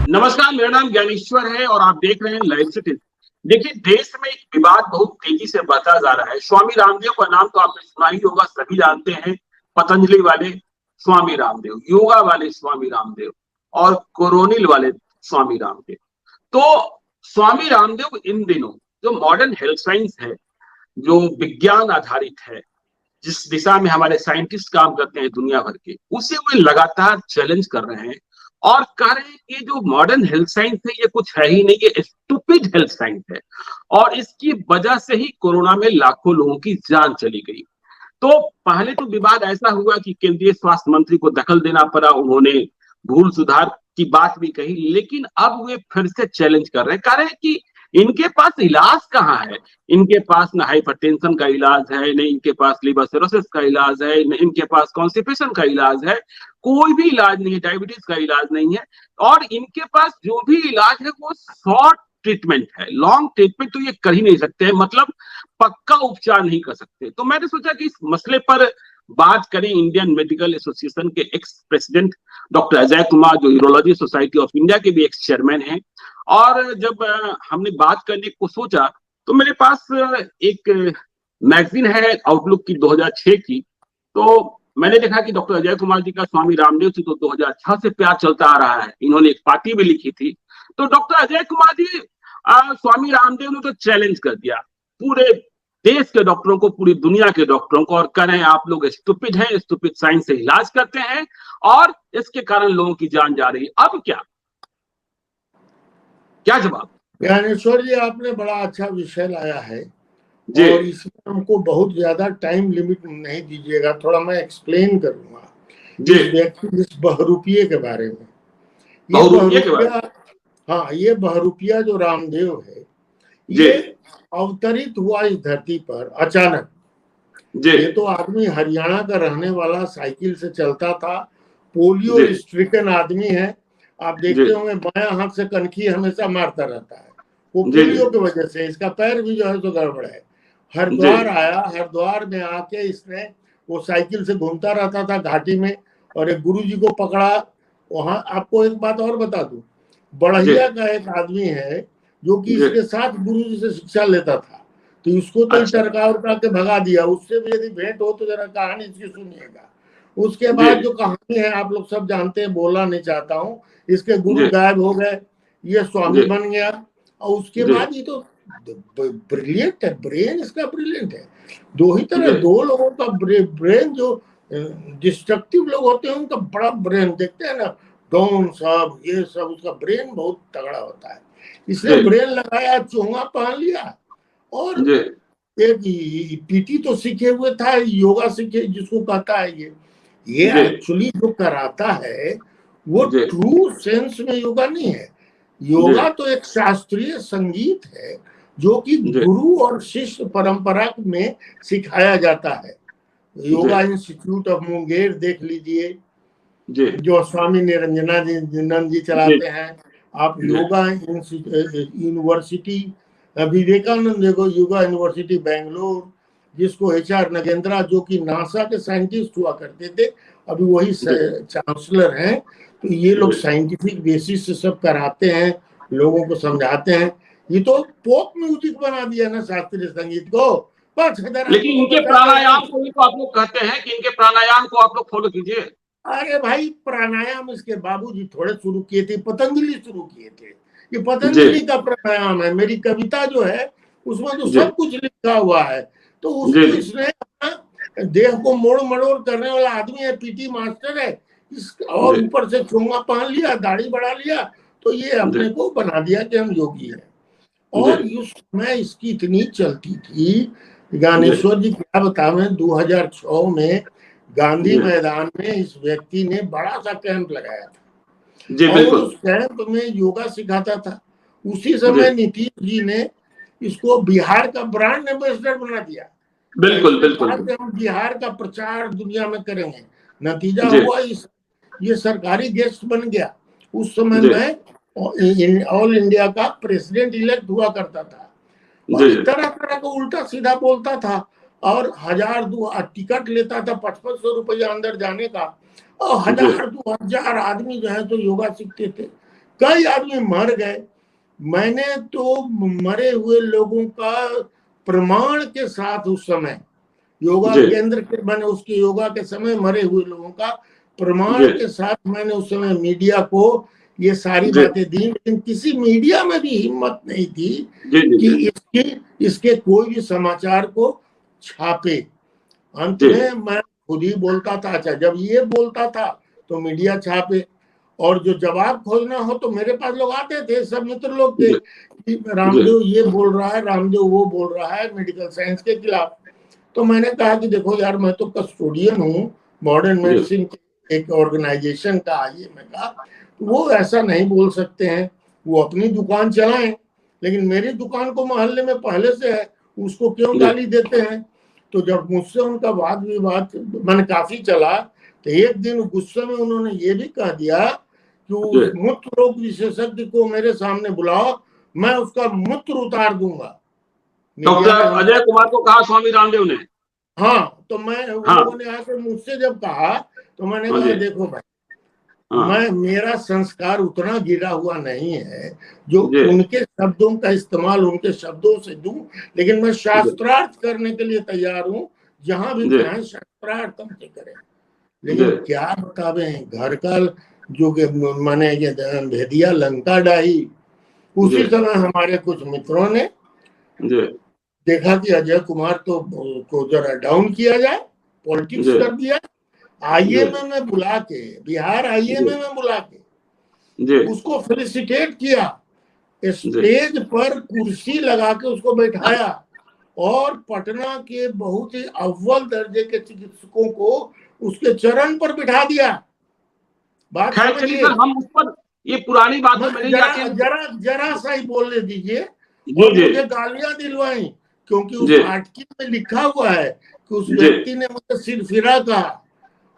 नमस्कार, मेरा नाम ज्ञानेश्वर है और आप देख रहे हैं लाइव सिटी। देखिए, देश में एक विवाद बहुत तेजी से बढ़ता जा रहा है। स्वामी रामदेव का नाम तो आपने सुना ही होगा, सभी जानते हैं। पतंजलि वाले स्वामी रामदेव, योगा वाले स्वामी रामदेव और कोरोनिल वाले स्वामी रामदेव। तो स्वामी रामदेव इन दिनों जो मॉडर्न हेल्थ साइंस है, जो विज्ञान आधारित है, जिस दिशा में हमारे साइंटिस्ट काम करते हैं दुनिया भर के, उसे वे लगातार चैलेंज कर रहे हैं और कह रहे हैं कि जो मॉडर्न हेल्थ साइंस है ये कुछ है ही नहीं, ये स्टूपिड हेल्थ साइंस है और इसकी वजह से ही कोरोना में लाखों लोगों की जान चली गई। तो पहले तो विवाद ऐसा हुआ कि केंद्रीय स्वास्थ्य मंत्री को दखल देना पड़ा, उन्होंने भूल सुधार की बात भी कही, लेकिन अब वे फिर से चैलेंज कर रहे हैं, कह रहे हैं कि इनके पास इलाज कहाँ है। इनके पास न हाइपरटेंशन का इलाज है, न इनके पास लिवर सिरोसिस का इलाज है, न इनके पास कॉन्स्टिपेशन का इलाज है, कोई भी इलाज नहीं है, डायबिटीज का इलाज नहीं है। और इनके पास जो भी इलाज है वो शॉर्ट ट्रीटमेंट है, लॉन्ग ट्रीटमेंट तो ये कर ही नहीं सकते हैं, मतलब पक्का उपचार नहीं कर सकते। तो मैंने सोचा कि इस मसले पर बात करें। इंडियन मेडिकल एसोसिएशन के ex president doctor Ajay Kumar, जो यूरोलॉजी सोसाइटी ऑफ इंडिया के भी एक्स चेयरमैन हैं, और जब हमने बात करने को सोचा तो मेरे पास एक मैगजीन है आउटलुक की 2006 की। तो मैंने देखा कि डॉक्टर अजय कुमार जी का स्वामी रामदेव से तो 2006 से प्यार चलता आ रहा है। इन्होंने एक पार्टी भी लिखी थी। तो डॉक्टर अजय कुमार जी स्वामी रामदेव ने तो चैलेंज कर दिया पूरे देश के डॉक्टरों को, पूरी दुनिया के डॉक्टरों को, और कह रहे हैं आप लोग स्टूपिड हैं, स्टूपिड साइंस से इलाज करते हैं और इसके कारण लोगों की जान जा रही है। अब क्या जवाब? ज्ञानेश्वर जी, आपने बड़ा अच्छा विषय लाया है और इसमें हमको बहुत ज्यादा टाइम लिमिट नहीं दीजिएगा, थोड़ा मैं एक्सप्लेन करूंगा इस व्यक्ति, इस बहरूपिये के बारे में। ये बहरूपिया, हाँ, ये बहरूपिया जो रामदेव है, ये अवतरित हुआ इस धरती पर अचानक। ये तो आदमी हरियाणा का रहने वाला, साइकिल से चलता था, पोलियो स्ट्रिकन आदमी है। आप देखते होंगे बायां हाथ से कनखी हमेशा मारता रहता है, वो पोलियो की वजह से। इसका पैर भी जो है तो गड़बड़ है। हरिद्वार आया, हरिद्वार में आके इसने, वो साइकिल से घूमता रहता था घाटी में, और एक गुरुजी को पकड़ा वहां। आपको एक बात और बता दूं, बढ़िया का एक आदमी है जो कि इसके साथ गुरुजी से शिक्षा लेता था, तो उसको तो टरका उरका के भगा दिया। उससे भी यदि भेंट हो तो जरा कहानी इसकी सुनिएगा। उसके बाद जो कहानी है आप लोग सब जानते हैं, बोलना नहीं चाहता हूँ। इसके गुरु गायब हो गए, ये स्वामी बन गया, और उसके बाद ये तो ब्रिलियंट है, ब्रेन इसका ब्रिलियंट है। दो ही तरह, दो लोगों का ब्रेन, जो डिस्ट्रक्टिव लोग होते हैं उनका बड़ा ब्रेन, देखते हैं ना डॉन साहब, ये सब, उसका ब्रेन बहुत तगड़ा होता है। इसने ब्रेन लगाया, चोंगा पहन लिया, और एक पीटी तो सीखे हुए था, योगा सीखे जिसको कहता है ये एक्चुअली जो कराता है वो ट्रू सेंस में योगा नहीं है। योगा तो एक शास्त्रीय संगीत है जो कि गुरु और शिष्य परंपरा में सिखाया जाता है। योगा इंस्टीट्यूट ऑफ मुंगेर देख लीजिए, जो स्वामी निरंजनानंद जी चलाते हैं। आप योगा यूनिवर्सिटी विवेकानंद देखो, योगा यूनिवर्सिटी बेंगलोर, जिसको HR नगेंद्रा, जो कि नासा के साइंटिस्ट हुआ करते थे, अभी वही चांसलर हैं। तो ये लोग साइंटिफिक बेसिस से सब कराते हैं, लोगों को समझाते हैं। ये तो पॉप म्यूजिक बना दिया ना शास्त्रीय संगीत को। लेकिन इनके प्राणायाम को भी तो आप लोग कहते हैं कि इनके प्राणायाम को आप लोग फॉलो कीजिए। अरे भाई, प्राणायाम इसके बाबूजी थोड़े शुरू किए थे, पतंजलि शुरू किए थे। ये पतंजलि का प्राणायाम है। मेरी कविता जो है उसमें तो सब कुछ लिखा हुआ है। तो उसको इसने देह को मोड़ मड़ोड़ करने वाला आदमी है, पीटी मास्टर है, और ऊपर से चोंगा पहन लिया, दाढ़ी बढ़ा लिया, तो ये अपने को बना दिया कि हम योगी हैं। और उस समय इसकी इतनी चलती थी, ज्ञानेश्वर जी क्या बतावें, 2006 में गांधी मैदान में इस व्यक्ति ने बड़ा सा कैंप लगाया था, और उस कैंप में योगा सिखाता था। उसी समय नीतीश जी ने इसको बिहार का ब्रांड एम्बेसडर बना दिया। बिल्कुल। हम बिहार का प्रचार दुनिया में करेंगे। नतीजा हुआ ये सरकारी गेस्ट बन गया। उस समय मैं ऑल इंडिया का प्रेसिडेंट इलेक्ट हुआ करता था, और तरह तरह का उल्टा सीधा बोलता था, और 1000-2000 टिकट लेता था, 5500 रुपया अंदर जाने का, और 1000-2000 आदमी जो है तो योगा सीखते थे। कई आदमी मर गए। मैंने तो मरे हुए लोगों का प्रमाण के साथ उस समय योगा केंद्र के, मैंने उसके योगा के समय मरे हुए लोगों का प्रमाण के साथ मैंने उस समय मीडिया को ये सारी बातें दी, लेकिन किसी मीडिया में भी हिम्मत नहीं थी कि इसके कोई भी समाचार को छापे। अंत में मैं खुद ही बोलता था, अच्छा जब ये बोलता था तो मीडिया छापे, और जो जवाब खोजना हो तो मेरे पास लोग आते थे, सब मित्र लोग थे कि रामदेव ये बोल रहा है, रामदेव वो बोल रहा है मेडिकल साइंस के खिलाफ। तो मैंने कहा कि देखो यार, मैं तो कस्टोडियन हूँ मॉडर्न मेडिसिन के एक ऑर्गेनाइजेशन का, आइए मैं कहा वो ऐसा नहीं बोल सकते हैं, वो अपनी दुकान चलाएं, लेकिन मेरी दुकान को मोहल्ले में पहले से है, उसको क्यों गाली देते हैं। तो जब मुझसे उनका वाद विवाद मैंने काफी चला, तो एक दिन गुस्से में उन्होंने ये भी कह दिया कि उस मूत्र रोग विशेषज्ञ को मेरे सामने बुलाओ, मैं उसका मूत्र उतार दूंगा। डॉक्टर अजय कुमार को कहा स्वामी रामदेव ने। हाँ, तो मैं लोगों ने आकर मुझसे जब कहा तो मैंने कहा देखो भाई, मैं मेरा संस्कार उतना गिरा हुआ नहीं है जो उनके शब्दों का इस्तेमाल उनके शब्दों से दूं, लेकिन मैं शास्त्रार्थ करने के लिए तैयार हूं, जहां भी कहें शास्त्रार्थ हमसे करें। लेकिन क्या बतावे, घर का जो माने भेदिया लंका डाही, उसी समय हमारे कुछ मित्रों ने देखा कि अजय कुमार तो को जरा डाउन किया जाए, पॉलिटिक्स कर दिया, आईएमए में बुला के, बिहार आईएमए में बुला के उसको फेलिसिटेट किया, स्टेज पर कुर्सी लगा के उसको बैठाया और पटना के बहुत ही अव्वल दर्जे के चिकित्सकों को उसके चरण पर बिठा दिया। बात समझिए, हम उस पर ये पुरानी बातों में जरा सा ही बोलने दीजिए, और मुझे गालियां दिलवाई, क्योंकि उस आर्टिकल में लिखा हुआ है कि उस व्यक्ति ने मुझे सिरफिरा कहा,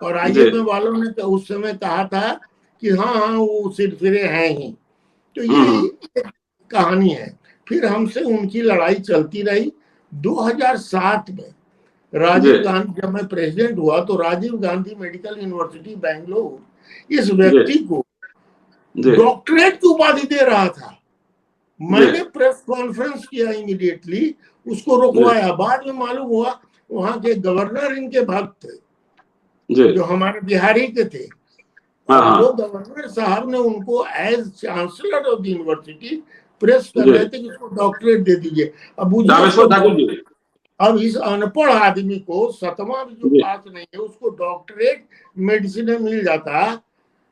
और आईएमए वालों ने उस समय कहा था कि हाँ हाँ वो सिरफिरे हैं ही। तो ये कहानी है। फिर हमसे उनकी लड़ाई चलती रही। 2007 में राजीव गांधी, जब मैं प्रेसिडेंट हुआ तो राजीव गांधी मेडिकल यूनिवर्सिटी बेंगलोर इस व्यक्ति को डॉक्टरेट की उपाधि दे रहा था। मैंने प्रेस कॉन्फ्रेंस किया, इमीडिएटली उसको रोकवाया। बाद में मालूम हुआ वहां के गवर्नर इनके भक्त थे, जो हमारे बिहारी के थे, और वो गवर्नर साहब ने उनको as chancellor of the university press कर रहे थे कि उसको डॉक्टरेट दे दीजिए। अब इस अनपढ़ आदमी को 7वां भी जो पास नहीं है उसको डॉक्टरेट मेडिसिन में मिल जाता,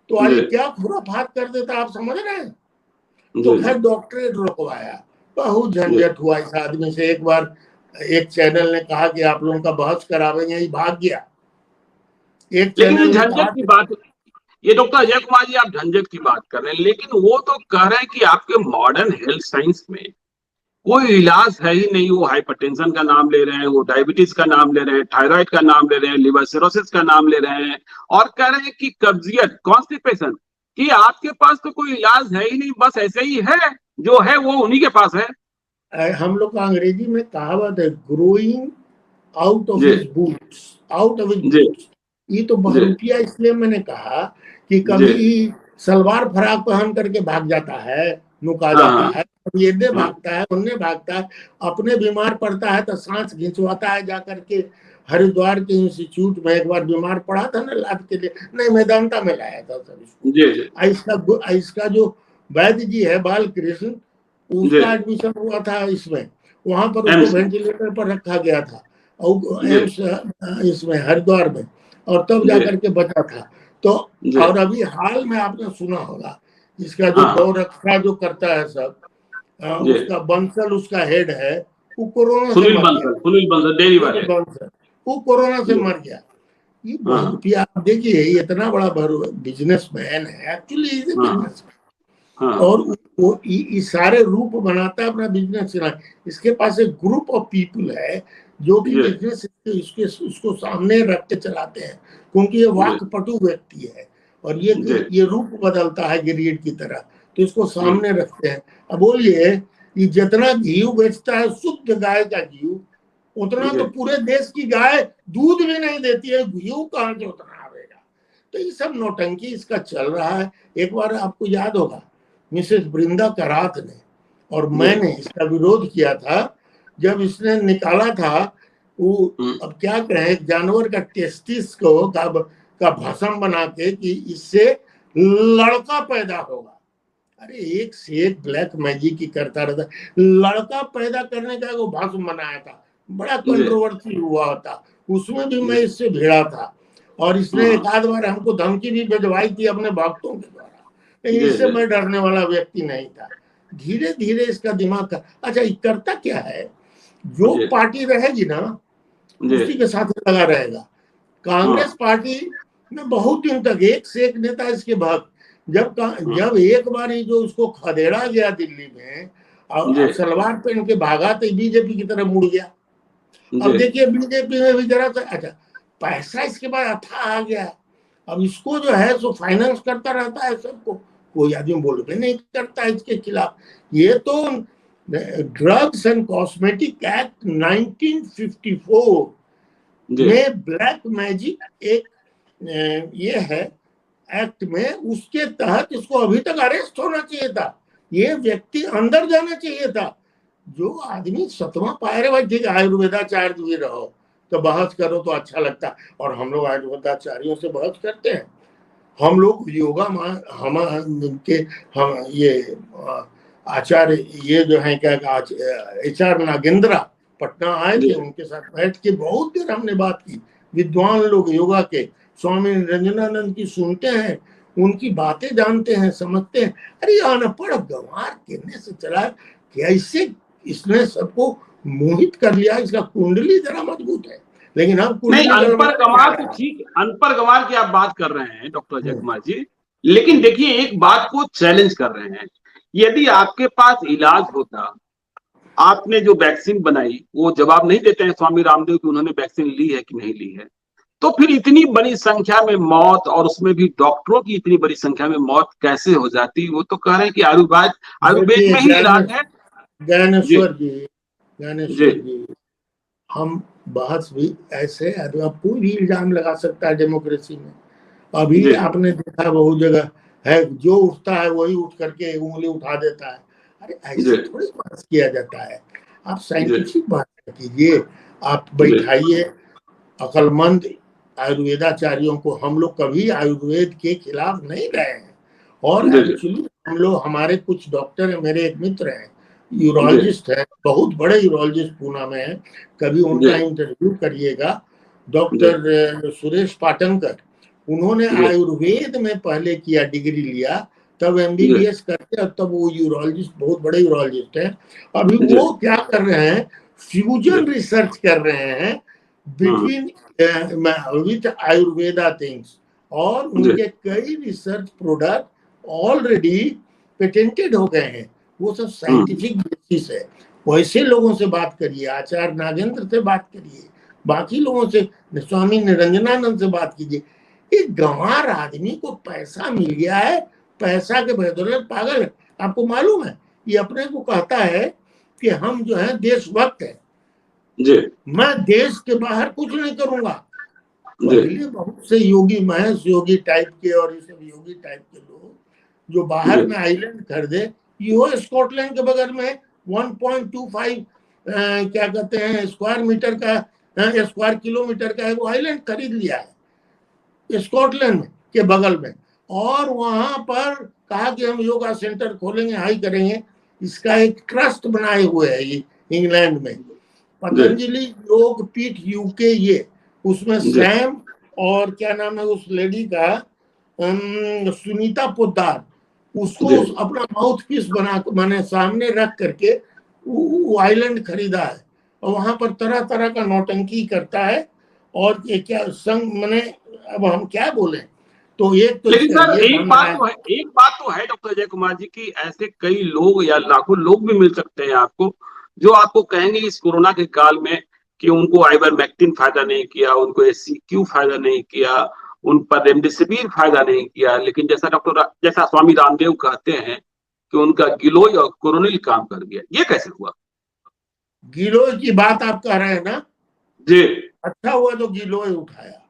तो आज क्या खुराफात कर देता, आप समझ रहे हैं। तो खैर डॉक्टरेट रोकवाया, बहुत झंझट हुआ इस आदमी से। एक बार एक चैनल ने कहा कि आप लोगों का बहस करावेंगे, ही भाग गया। एक चैनल झंझट की बात, ये डॉक्टर अजय कुमार जी आप झंझट की बात कर रहे हैं, लेकिन वो तो कह रहे हैं कि आपके मॉडर्न हेल्थ साइंस में कोई इलाज है ही नहीं। वो हाइपरटेंशन का नाम ले रहे हैं, वो डायबिटीज का नाम ले रहे हैं, थायराइड का नाम ले रहे हैं, लिवर सिरोसिस का नाम ले रहे हैं, और कह रहे हैं कि कब्जियत, कॉन्स्टिपेशन, कि आपके पास तो कोई इलाज है ही नहीं, बस ऐसे ही है, जो है वो उन्हीं के पास है। हम लोग का अंग्रेजी में कहावत है, growing out of his boots, out of his boots. ये तो बहरूपिया इसलिए मैंने कहा कि कभी सलवार फराक पहन करके भाग जाता है, नुका जाता है, कभी ये भागता है, उन्हें भागता है, अपने बीमार पड़ता है तो सांस खिंचवाता है जाकर के हरिद्वार के इंस्टीट्यूट में। एक बार बीमार पड़ा था ना इलाज के लिए, नहीं मेदांता में लाया था सब इसको। इसका जो वैद्य जी है बालकृष्ण, उसका एडमिशन हुआ था इसमें, वहां पर उसको वेंटिलेटर पर रखा गया था एम्स इसमें हरिद्वार में, और तब जाकर के बचा था। तो और अभी हाल में आपने सुना होगा, इसका जो गौरक्षा जो करता है सब, उसका बंसल उसका हेड है, वो कोरोना से मर गया। वो कोरोना से मर गया। ये आप देखिए, इतना बड़ा बिजनेसमैन है, एक्चुअली बिजनेसमैन, और वो इस सारे रूप बनाता है अपना बिजनेस। इसके पास एक ग्रुप ऑफ पीपल है जो कि बिजनेस उसको सामने रख के चलाते हैं, क्योंकि ये वाक्पटु व्यक्ति है और ये रूप बदलता है गिरीड की तरह, तो इसको सामने रखते हैं। अब बोलिए, ये जितना घी बेचता है शुद्ध गाय का घी, उतना तो पूरे देश की गाय दूध भी नहीं देती है, घी कहाँ से उतना आएगा। तो ये सब नौटंकी इसका चल रहा है। एक बार आपको याद होगा मिसेस वृंदा करात ने, और मैंने इसका विरोध किया था जब इसने निकाला था वो, अब क्या कहें, जानवर का टेस्टिस को का भस्म बना के कि इससे लड़का पैदा होगा। अरे एक से एक ब्लैक मैजिक ही करता रहता, लड़का पैदा करने का वो भस्म बनाया था, बड़ा कंट्रोवर्सी हुआ था, उसमें भी मैं इससे भिड़ा था, और इसने एक आध बार हमको धमकी भी भिजवाई थी अपने भक्तों के द्वारा, लेकिन इससे मैं डरने वाला व्यक्ति नहीं था। धीरे धीरे इसका दिमाग का, अच्छा ये करता क्या है, जो पार्टी रहेगी ना उसी के साथ लगा रहेगा। कांग्रेस पार्टी में बहुत दिन तक एक से एक नेता इसके भक्त, जब एक बार ही जो उसको खदेड़ा गया दिल्ली में और सलवार पहन के भागा तो बीजेपी की तरफ मुड़ गया। अब देखिए बीजेपी में भी जरा सा, अच्छा पैसा इसके बाद अथा आ गया, अब इसको जो है सो फाइनेंस करता रहता है सबको, कोई आदमी बोल भी नहीं करता है इसके खिलाफ। ये तो ड्रग्स एंड कॉस्मेटिक एक्ट 1954 में ब्लैक मैजिक एक ये है एक्ट में, उसके तहत इसको अभी तक अरेस्ट होना चाहिए था, ये व्यक्ति अंदर जाना चाहिए था। जो आदमी 7वां पायरे, भाई ठीक है आयुर्वेदाचार्य भी रहो तो बहस करो तो अच्छा लगता, और हम लोग आयुर्वेदाचार्योों से बहस करते हैं। हम लोग योगा हम ये आचार्य ये जो है क्या HR नागेंद्रा पटना आए थे, उनके साथ बैठ के बहुत देर हमने बात की। विद्वान लोग योगा के स्वामी निरंजनानंद की सुनते हैं, उनकी बातें जानते हैं, समझते हैं। अरे अनपढ़ गंवार कहने से चला कैसे इसने सबको मोहित कर लिया, इसका कुंडली जरा मजबूत है, लेकिन अब नहीं अनपढ़ गंवार तो ठीक, अनपढ़ गंवार की आप बात कर रहे हैं डॉक्टर अजय कुमार जी, लेकिन देखिए एक बात को चैलेंज कर रहे हैं, यदि आपके पास इलाज होता, आपने जो वैक्सीन बनाई वो जवाब नहीं देते हैं स्वामी रामदेव की उन्होंने वैक्सीन ली है कि नहीं ली है, तो फिर इतनी बड़ी संख्या में मौत, और उसमें भी डॉक्टरों की इतनी बड़ी संख्या में मौत कैसे हो जाती? वो तो कह रहे हैं कि आयुर्वेद में ही इलाज है। ज्ञानेश्वर जी हम बहस भी ऐसे, अब कोई भी इल्जाम लगा सकता है डेमोक्रेसी में। अभी आपने देखा बहुत जगह है, जो उठता है वही उठ करके उंगली उठा देता है। अरे ऐसे थोड़ी बहस किया जाता है, आप साइंटिफिक बात कीजिए, आप बैठाइए अकलमंद आयुर्वेदाचार्यों को। हम लोग कभी आयुर्वेद के खिलाफ नहीं रहे हैं, और एक्चुअली हम लोग, हमारे कुछ डॉक्टर हैं, मेरे एक मित्र हैं यूरोलॉजिस्ट है, बहुत बड़े यूरोलॉजिस्ट पूना में है, कभी उनका इंटरव्यू करिएगा, डॉक्टर सुरेश पाटनकर। उन्होंने आयुर्वेद में पहले किया, डिग्री लिया, तब MBBS करके, और तब वो यूरोलॉजिस्ट, बहुत बड़े यूरोलॉजिस्ट हैं। अभी वो क्या कर रहे हैं, फ्यूजन रिसर्च कर रहे हैं बिटवीन विथ आयुर्वेदा थिंग्स, और उनके कई रिसर्च प्रोडक्ट ऑलरेडी पेटेंटेड हो गए हैं। वो सब साइंटिफिक बेसिस है। वैसे लोगों से बात करिए, आचार्य नागेंद्र से बात करिए, बाकी लोगों से, स्वामी निरंजनानंद से बात कीजिए। एक गंवार आदमी को पैसा मिल गया है, पैसा के बदौलत पागल है। आपको मालूम है, ये अपने को कहता है कि हम जो है देशभक्त है, मैं देश के बाहर कुछ नहीं करूंगा। पहले बहुत से योगी, महेश योगी टाइप के और ये सब योगी टाइप के लोग जो बाहर में आइलैंड खरीदे, ये स्कॉटलैंड के बगल में 1.25 क्या कहते हैं स्क्वायर मीटर का, स्क्वायर किलोमीटर का वो आइलैंड खरीद लिया है स्कॉटलैंड के बगल में, और वहां पर कहा कि हम योगा सेंटर खोलेंगे, हाई करेंगे। इसका एक ट्रस्ट बनाए हुए है ये इंग्लैंड में, पतंजलि योग पीठ UK, ये उसमें सैम और क्या नाम है उस लेडी का, सुनीता पोद्दार, उसको अपना माउथ पीस बना मैंने सामने रख करके वो आइलैंड खरीदा है, और वहां पर तरह तरह का नौटंकी करता है। और ये क्या संग मैंने, अब हम क्या बोले, तो एक तो लेकिन सर एक बात तो है डॉक्टर अजय कुमार जी की, ऐसे कई लोग या लाखों लोग भी मिल सकते हैं आपको, जो आपको कहेंगे इस कोरोना के काल में कि उनको आइवरमेक्टिन फायदा नहीं किया, उनको SCQ फायदा नहीं किया, उन पर रेमडेसिविर फायदा नहीं किया, लेकिन जैसा स्वामी रामदेव कहते हैं कि उनका गिलोय और कोरोनिल काम कर गया। ये कैसे हुआ? गिलोय की बात आप कह रहे हैं ना जी? अच्छा हुआ तो गिलोय उठाया,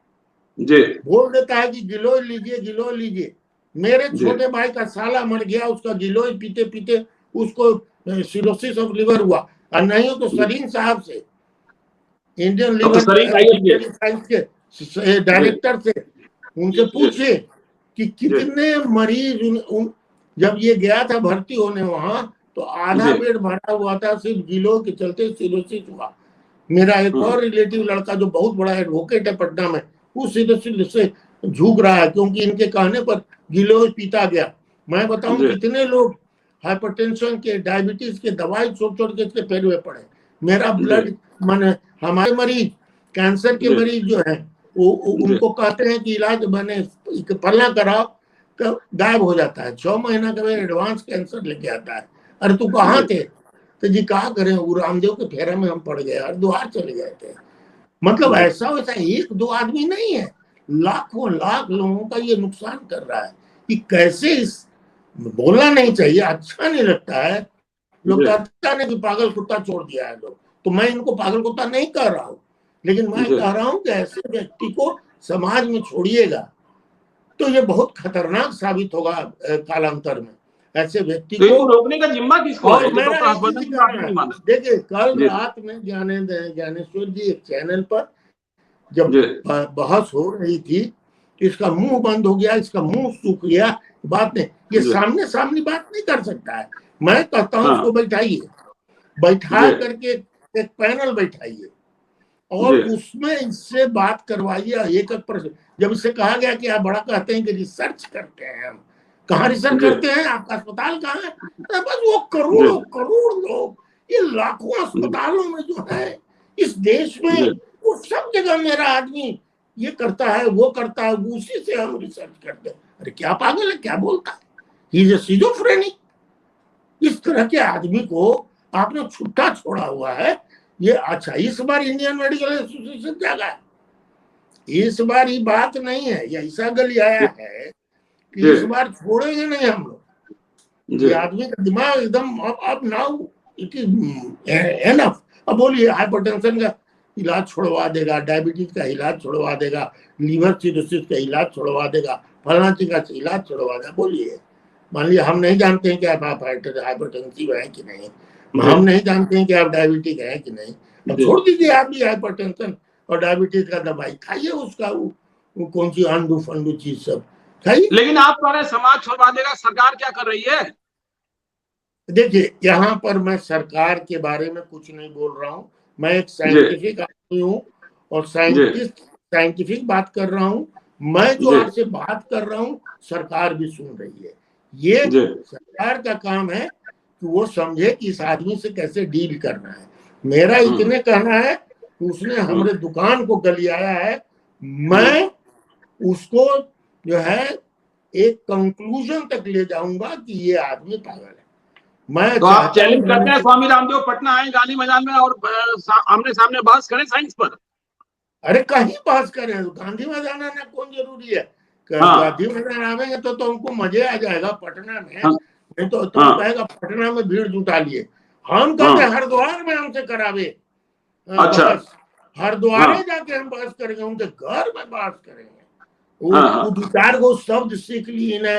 जी, बोल देता है कि गिलोय लीजिए गिलोय लीजिए, मेरे छोटे भाई का साला मर गया, उसका गिलोय पीते पीते उसको सिरोसिस ऑफ लिवर हुआ, और नहीं हो तो सलीम साहब से, इंडियन लिवर साइंस के डायरेक्टर से, उनसे पूछिए कि कितने मरीज जब ये गया था भर्ती होने वहां तो आधा बेड भरा हुआ था, सिर्फ गिलोय के चलते सिरोसिस हुआ। मेरा एक और रिलेटिव लड़का जो बहुत बड़ा एडवोकेट है पटना में, उस सिरोसिस से झुक रहा है क्योंकि इनके कहने पर गिलोय पीता गया। मैं बताऊं कितने लोग हाइपरटेंशन के, डायबिटीज के दवाई छोड़ छोड़ के इसके पैर में पड़े। मेरा ब्लड माने हमारे मरीज, कैंसर के मरीज जो है वो उनको कहते हैं कि इलाज बने पल्ला कराओ तो गायब हो जाता है, 6 महीना का एडवांस कैंसर लेके आता है। अरे तू कहाँ थे? तो जी कहा करें, वो रामदेव के फेरा में हम पड़ गए, हरिद्वार चले गए थे। मतलब ऐसा वैसा एक दो आदमी नहीं है, लाखों लाख लोगों का ये नुकसान कर रहा है कि कैसे इस बोलना नहीं चाहिए, अच्छा नहीं लगता है। लोग कहता नहीं कि पागल कुत्ता छोड़ दिया है लोग, तो मैं इनको पागल कुत्ता नहीं कह रहा हूँ, लेकिन मैं कह रहा हूँ कि ऐसे व्यक्ति को समाज में छोड़िएगा तो ये बहुत खतरनाक साबित होगा कालांतर में। ऐसे व्यक्ति को रोकने का जिम्मा किसको है? देखिए कल रात में ज्ञानेश्वर जी एक चैनल पर जब बहस हो रही थी, इसका मुंह बंद हो गया, इसका मुंह सूख गया, बात नहीं, ये सामने सामने बात नहीं कर सकता है। मैं कहता हूँ उसको बैठाइए, बैठा करके एक पैनल बैठाइए और उसमें इससे बात करवाइए एक एक प्रश्न। जब इससे कहा गया कि आप बड़ा कहते हैं कि रिसर्च करते हैं, हम कहाँ रिसर्च करते हैं, आपका अस्पताल कहाँ है? बस वो करोड़ों करोड़ लोग, ये लाखों अस्पतालों में जो है इस देश में, वो सब जगह मेरा आदमी ये करता है वो करता है, उसी से हम रिसर्च करते हैं। अरे क्या पागल है, क्या बोलता है, ही इज सिजोफ्रेनिक। इस तरह के आदमी को आपने छुट्टा छोड़ा हुआ है। ये अच्छा, इस बार इंडियन मेडिकल एसोसिएशन जागा है, इस बार ये बात नहीं है, ये ऐसा गली आया है कि इस बार छोड़ेंगे नहीं हम लोग। ये आदमी का दिमाग एकदम अब नाउ इट इज एनफ। अब बोलिए हाइपरटेंशन का इलाज छोड़वा देगा, डायबिटीज का इलाज छोड़वा देगा, लीवर सिरोसिस का इलाज छोड़वा देगा, फलाना चीज का इलाज छोड़वा देगा। बोलिए, मान लिया हम नहीं जानते हैं कि आप हाइपरटेंसिव है कि नहीं, हम नहीं जानते हैं कि आप डायबिटिक है कि नहीं, अब छोड़ दीजिए आप भी हाइपरटेंशन और डायबिटीज का दवाई खाइए, उसका वो कौन सी अंडू फंडू चीज सब खाइए। लेकिन आप कह समाज छोड़वा देगा, सरकार क्या कर रही है? देखिए यहाँ पर मैं सरकार के बारे में कुछ नहीं बोल रहा हूँ, मैं एक साइंटिफिक आदमी हूँ और साइंटिफिक बात कर रहा हूँ। मैं जो आपसे बात कर रहा हूँ सरकार भी सुन रही है। ये सरकार का काम है कि वो समझे कि इस आदमी से कैसे डील करना है। मेरा इतने कहना है कि उसने हमारे दुकान को गलियाया है, मैं उसको जो है एक कंक्लूजन तक ले जाऊंगा कि ये आदमी पागल है। मैं तो आप चैलेंज करते हैं स्वामी रामदेव पटना आए गांधी मैदान में और आमने सामने बहस करें साइंस पर? अरे कहीं बहस करें, गांधी मैदान आना कौन जरूरी है? गांधी मैदान आवेंगे तो हमको मजे आ जाएगा पटना में। नहीं तो कहेगा पटना में भीड़ जुटा लिए, हम कहते हरिद्वार में हमसे करावे। अच्छा, हरिद्वार जाके हम बहस करेंगे, उनके घर में बहस करेंगे। वो 2-4 गो शब्द सीख लिए ना,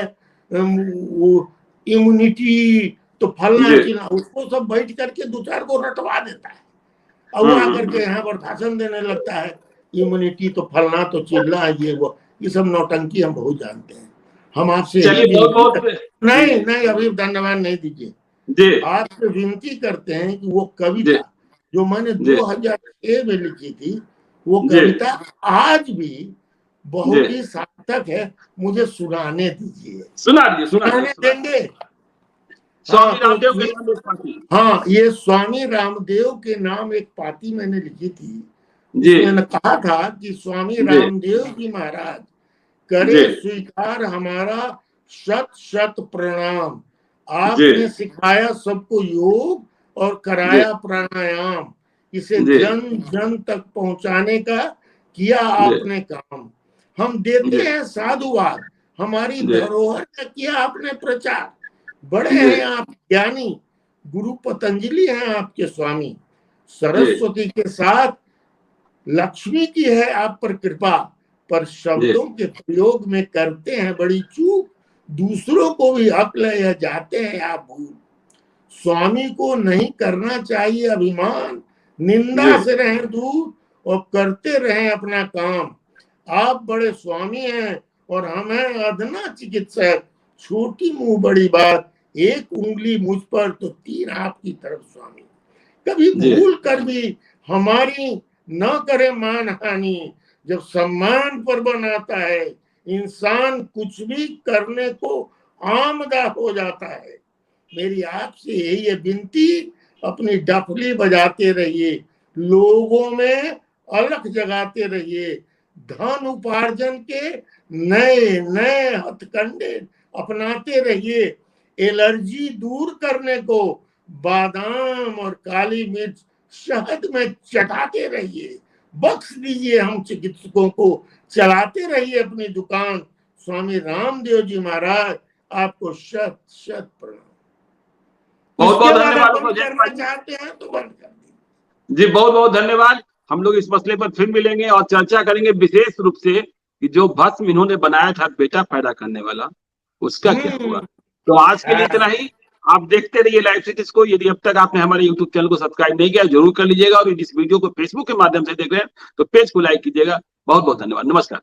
वो इम्यूनिटी तो फलना चिल्ला, उसको सब बैठ करके 2-4 गो रटवा देता है और वो आकर के यहाँ पर भाषण देने लगता है, इम्यूनिटी तो फलना तो चिल्ला, ये सब नौटंकी हम बहुत जानते हैं। हम आपसे नहीं अभी धन्यवाद नहीं दीजिए, आपसे विनती करते हैं कि वो कविता जो मैंने 2006 में लिखी थी, वो कविता आज भी बहुत ही सार्थक है, मुझे सुनाने दीजिए। सुनाने देंगे? स्वामी रामदेव के नाम एक पाती। हाँ, ये स्वामी रामदेव के नाम एक पाती मैंने लिखी थी। मैंने कहा था कि स्वामी रामदेव जी महाराज करे स्वीकार हमारा शत शत प्रणाम। आपने सिखाया सबको योग और कराया प्राणायाम, इसे जन जन तक पहुंचाने का किया आपने काम। हम देते हैं साधुवाद, हमारी धरोहर का किया आपने प्रचार। बड़े हैं आप ज्ञानी, गुरु पतंजलि हैं आपके स्वामी। सरस्वती के साथ लक्ष्मी की है आप पर कृपा, पर शब्दों के प्रयोग में करते हैं बड़ी चूक। दूसरों को भी हक ले जाते हैं आप भूल। स्वामी को नहीं करना चाहिए अभिमान, निंदा से रहें दूर और करते रहें अपना काम। आप बड़े स्वामी हैं और हम हैं अधना चिकित्सक, छोटी मुंह बड़ी बात, एक उंगली मुझ पर तो 3 आपकी तरफ स्वामी। कभी भूल कर भी हमारी न करे मान हानि, जब सम्मान पर बनाता है इंसान कुछ भी करने को आमदा हो जाता है। मेरी आपसे यही है विनती, अपनी डफली बजाते रहिए, लोगों में अलख जगाते रहिए, धन उपार्जन के नए नए हथकंडे अपनाते रहिए, एलर्जी दूर करने को बादाम और काली मिर्च शहद में चटाते रहिए। बख्श दीजिए हम चिकित्सकों को, चलाते रहिए अपनी दुकान। स्वामी रामदेव जी महाराज आपको शत शत प्रणाम। बहुत बहुत धन्यवाद। करना चाहते हैं तो बंद कर दीजिए। जी बहुत बहुत धन्यवाद। हम लोग इस मसले पर फिर मिलेंगे और चर्चा करेंगे विशेष रूप से कि जो भस्म इन्होंने बनाया था बेटा पैदा करने वाला, उसका क्या हुआ। तो आज के लिए इतना ही। आप देखते रहिए लाइव सिटीज को। यदि अब तक आपने हमारे यूट्यूब चैनल को सब्सक्राइब नहीं किया जरूर कर लीजिएगा, और यदि इस वीडियो को फेसबुक के माध्यम से देख रहे हैं तो पेज को लाइक कीजिएगा। बहुत बहुत धन्यवाद। नमस्कार।